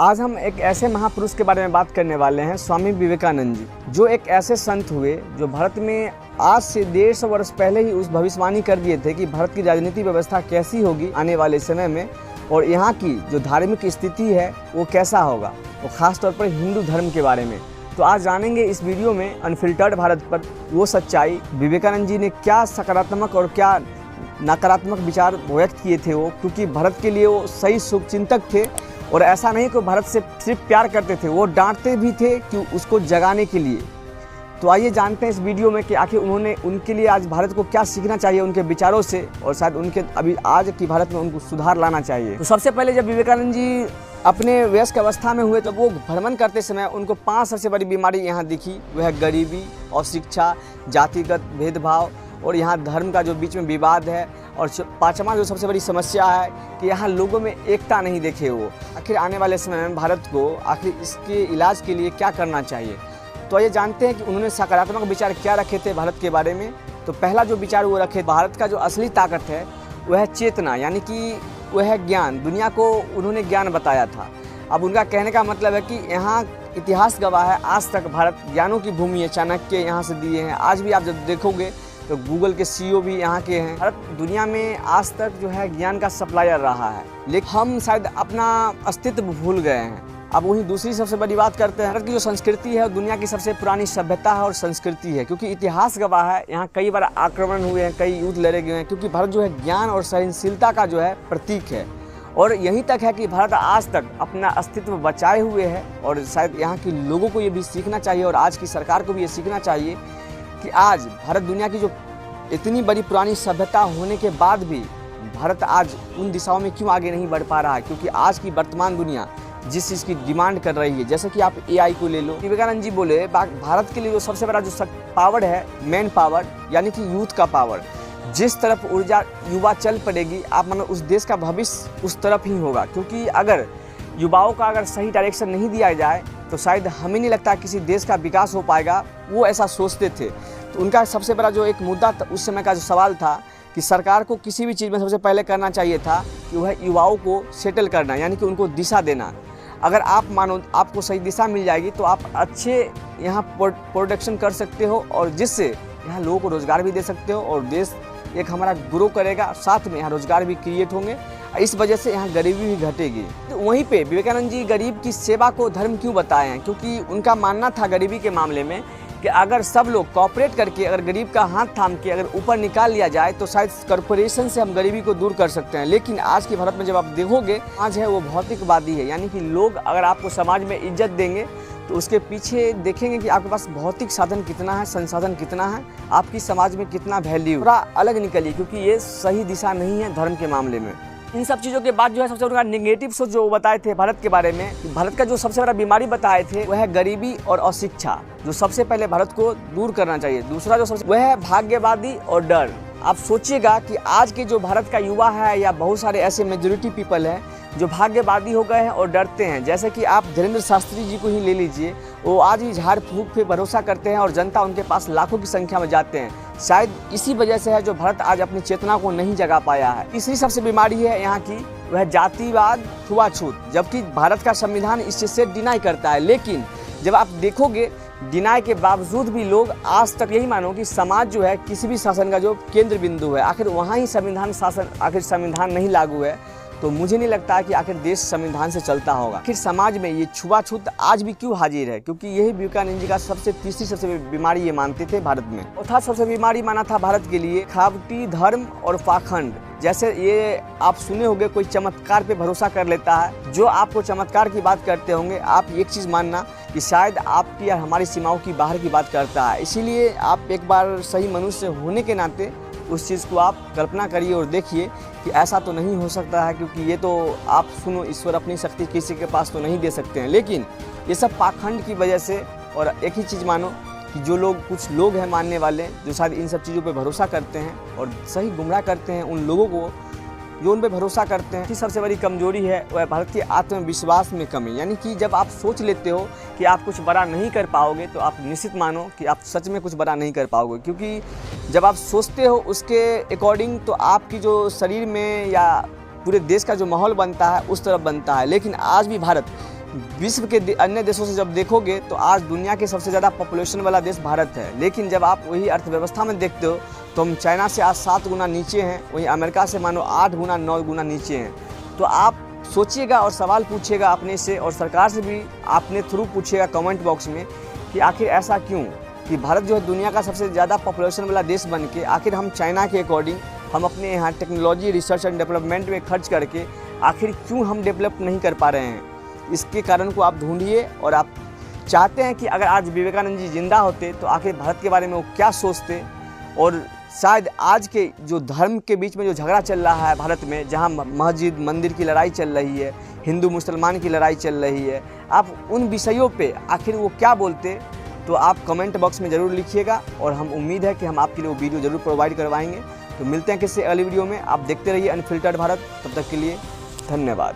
आज हम एक ऐसे महापुरुष के बारे में बात करने वाले हैं, स्वामी विवेकानंद जी, जो एक ऐसे संत हुए जो भारत में आज से 150 वर्ष पहले ही उस भविष्यवाणी कर दिए थे कि भारत की राजनीतिक व्यवस्था कैसी होगी आने वाले समय में और यहाँ की जो धार्मिक स्थिति है वो कैसा होगा, और ख़ास तौर पर हिंदू धर्म के बारे में। तो आज जानेंगे इस वीडियो में अनफिल्टर्ड भारत पर वो सच्चाई, विवेकानंद जी ने क्या सकारात्मक और क्या नकारात्मक विचार व्यक्त किए थे वो, क्योंकि भारत के लिए वो सही शुभचिंतक थे। और ऐसा नहीं कि भारत से सिर्फ प्यार करते थे, वो डांटते भी थे कि उसको जगाने के लिए। तो आइए जानते हैं इस वीडियो में कि आखिर उन्होंने उनके लिए आज भारत को क्या सीखना चाहिए उनके विचारों से, और शायद उनके अभी आज की भारत में उनको सुधार लाना चाहिए। तो सबसे पहले जब विवेकानंद जी अपने वयस्क अवस्था में हुए तो वो भ्रमण करते समय उनको 5 सबसे बड़ी बीमारी यहाँ दिखी। वह है गरीबी और शिक्षा, जातिगत भेदभाव और यहाँ धर्म का जो बीच में विवाद है, और 5वां जो सबसे बड़ी समस्या है कि यहाँ लोगों में एकता नहीं देखे वो। आखिर आने वाले समय में भारत को आखिर इसके इलाज के लिए क्या करना चाहिए। तो ये जानते हैं कि उन्होंने सकारात्मक विचार क्या रखे थे भारत के बारे में। तो पहला जो विचार वो रखे, भारत का जो असली ताकत है वह है चेतना, यानी कि वह है ज्ञान। दुनिया को उन्होंने ज्ञान बताया था। अब उनका कहने का मतलब है कि यहाँ इतिहास गवाह है, आज तक भारत ज्ञानों की भूमि है। चाणक्य यहाँ से दिए हैं। आज भी आप जब देखोगे तो गूगल के CEO भी यहाँ के हैं। भारत दुनिया में आज तक जो है ज्ञान का सप्लायर रहा है, लेकिन हम शायद अपना अस्तित्व भूल गए हैं। अब वहीं दूसरी सबसे बड़ी बात करते हैं, भारत की जो संस्कृति है दुनिया की सबसे पुरानी सभ्यता है और संस्कृति है, क्योंकि इतिहास गवाह है यहाँ कई बार आक्रमण हुए हैं, कई युद्ध लड़े गए हैं, क्योंकि भारत जो है ज्ञान और सहनशीलता का जो है प्रतीक है। और यहीं तक है कि भारत आज तक अपना अस्तित्व बचाए हुए है। और शायद यहाँ के लोगों को ये भी सीखना चाहिए और आज की सरकार को भी ये सीखना चाहिए कि आज भारत दुनिया की जो इतनी बड़ी पुरानी सभ्यता होने के बाद भी भारत आज उन दिशाओं में क्यों आगे नहीं बढ़ पा रहा है, क्योंकि आज की वर्तमान दुनिया जिस चीज़ की डिमांड कर रही है, जैसे कि आप AI को ले लो। विवेकानंद जी बोले भारत के लिए जो सबसे बड़ा जो पावर है, मैन पावर, यानी कि यूथ का पावर। जिस तरफ ऊर्जा युवा चल पड़ेगी, आप मानो उस देश का भविष्य उस तरफ ही होगा। क्योंकि अगर युवाओं का अगर सही डायरेक्शन नहीं दिया जाए तो शायद हमें नहीं लगता किसी देश का विकास हो पाएगा। वो ऐसा सोचते थे। तो उनका सबसे बड़ा जो एक मुद्दा उस समय का जो सवाल था कि सरकार को किसी भी चीज़ में सबसे पहले करना चाहिए था कि वह युवाओं को सेटल करना, यानी कि उनको दिशा देना। अगर आप मानो आपको सही दिशा मिल जाएगी तो आप अच्छे यहाँ प्रोडक्शन कर सकते हो, और जिससे यहाँ लोगों को रोज़गार भी दे सकते हो और देश एक हमारा ग्रो करेगा, साथ में यहाँ रोज़गार भी क्रिएट होंगे। इस वजह से यहाँ गरीबी भी घटेगी। तो वहीं पे विवेकानंद जी गरीब की सेवा को धर्म क्यों बताए हैं, क्योंकि उनका मानना था गरीबी के मामले में कि अगर सब लोग कोऑपरेट करके अगर गरीब का हाथ थाम के अगर ऊपर निकाल लिया जाए तो शायद कॉरपोरेशन से हम गरीबी को दूर कर सकते हैं। लेकिन आज के भारत में जब आप देखोगे, आज है वो भौतिकवादी है, यानी कि लोग अगर आपको समाज में इज्जत देंगे तो उसके पीछे देखेंगे कि आपके पास भौतिक साधन कितना है, संसाधन कितना है, आपकी समाज में कितना वैल्यू। थोड़ा अलग निकलिए, क्योंकि ये सही दिशा नहीं है धर्म के मामले में। इन सब चीज़ों के बाद जो है सबसे बड़ा नेगेटिव सोच जो बताए थे भारत के बारे में, भारत का जो सबसे बड़ा बीमारी बताए थे वह है गरीबी और अशिक्षा, जो सबसे पहले भारत को दूर करना चाहिए। दूसरा जो सबसे वह है भाग्यवादी और डर। आप सोचिएगा कि आज के जो भारत का युवा है या बहुत सारे ऐसे मेजोरिटी पीपल हैं जो भाग्यवादी हो गए हैं और डरते हैं। जैसे कि आप धीरेन्द्र शास्त्री जी को ही ले लीजिए, वो आज भी झाड़ फूक पे भरोसा करते हैं और जनता उनके पास लाखों की संख्या में जाते हैं। शायद इसी वजह से है जो भारत आज अपनी चेतना को नहीं जगा पाया है। तीसरी सबसे बीमारी है यहाँ की, वह जातिवाद, छुआछूत, जबकि भारत का संविधान इस चीज़ से डिनाई करता है। लेकिन जब आप देखोगे डिनाई के बावजूद भी लोग आज तक यही मानो कि समाज जो है किसी भी शासन का जो केंद्र बिंदु है, आखिर वहाँ ही संविधान शासन, आखिर संविधान नहीं लागू है तो मुझे नहीं लगता है कि आखिर देश संविधान से चलता होगा। आखिर समाज में ये छुआछूत आज भी क्यों हाजिर है, क्योंकि यही विवेकानंद जी का तीसरी सबसे बीमारी ये मानते थे भारत में। चौथा सबसे बीमारी माना था भारत के लिए खावटी धर्म और पाखंड। जैसे ये आप सुने होंगे, कोई चमत्कार पे भरोसा कर लेता है। जो आपको चमत्कार की बात करते होंगे, आप एक चीज़ मानना कि शायद आपकी या हमारी सीमाओं की बाहर की बात करता है। इसीलिए आप एक बार सही मनुष्य होने के नाते उस चीज़ को आप कल्पना करिए और देखिए कि ऐसा तो नहीं हो सकता है, क्योंकि ये तो आप सुनो, ईश्वर अपनी शक्ति किसी के पास तो नहीं दे सकते हैं। लेकिन ये सब पाखंड की वजह से, और एक ही चीज़ मानो कि जो लोग, कुछ लोग हैं मानने वाले जो शायद इन सब चीज़ों पे भरोसा करते हैं और सही गुमराह करते हैं उन लोगों को जो उन पे भरोसा करते हैं। सबसे बड़ी कमजोरी है वह भारत के आत्मविश्वास में कमी, यानी कि जब आप सोच लेते हो कि आप कुछ बड़ा नहीं कर पाओगे तो आप निश्चित मानो कि आप सच में कुछ बड़ा नहीं कर पाओगे, क्योंकि जब आप सोचते हो उसके अकॉर्डिंग तो आपकी जो शरीर में या पूरे देश का जो माहौल बनता है उस तरफ बनता है। लेकिन आज भी भारत विश्व के अन्य देशों से जब देखोगे तो आज दुनिया के सबसे ज़्यादा पॉपुलेशन वाला देश भारत है, लेकिन जब आप वही अर्थव्यवस्था में देखते हो तो हम चाइना से आज 7 गुना नीचे हैं, वहीं अमेरिका से मानो 8 गुना 9 गुना नीचे हैं। तो आप सोचिएगा और सवाल पूछिएगा अपने से, और सरकार से भी आपने थ्रू पूछिएगा कमेंट बॉक्स में कि आखिर ऐसा क्यों कि भारत जो है दुनिया का सबसे ज़्यादा पॉपुलेशन वाला देश बन के आखिर हम चाइना के अकॉर्डिंग हम अपने यहाँ टेक्नोलॉजी रिसर्च एंड डेवलपमेंट में खर्च करके आखिर क्यों हम डेवलप नहीं कर पा रहे हैं। इसके कारण को आप ढूंढिए, और आप चाहते हैं कि अगर आज विवेकानंद जी जिंदा होते तो आखिर भारत के बारे में वो क्या सोचते। और शायद आज के जो धर्म के बीच में जो झगड़ा चल रहा है भारत में, जहाँ मस्जिद मंदिर की लड़ाई चल रही है, हिंदू मुसलमान की लड़ाई चल रही है, आप उन विषयों पे आखिर वो क्या बोलते, तो आप कमेंट बॉक्स में ज़रूर लिखिएगा, और हम उम्मीद है कि हम आपके लिए वो वीडियो ज़रूर प्रोवाइड करवाएंगे। तो मिलते हैं किसी अगली वीडियो में। आप देखते रहिए अनफिल्टर्ड भारत। तब तक के लिए धन्यवाद।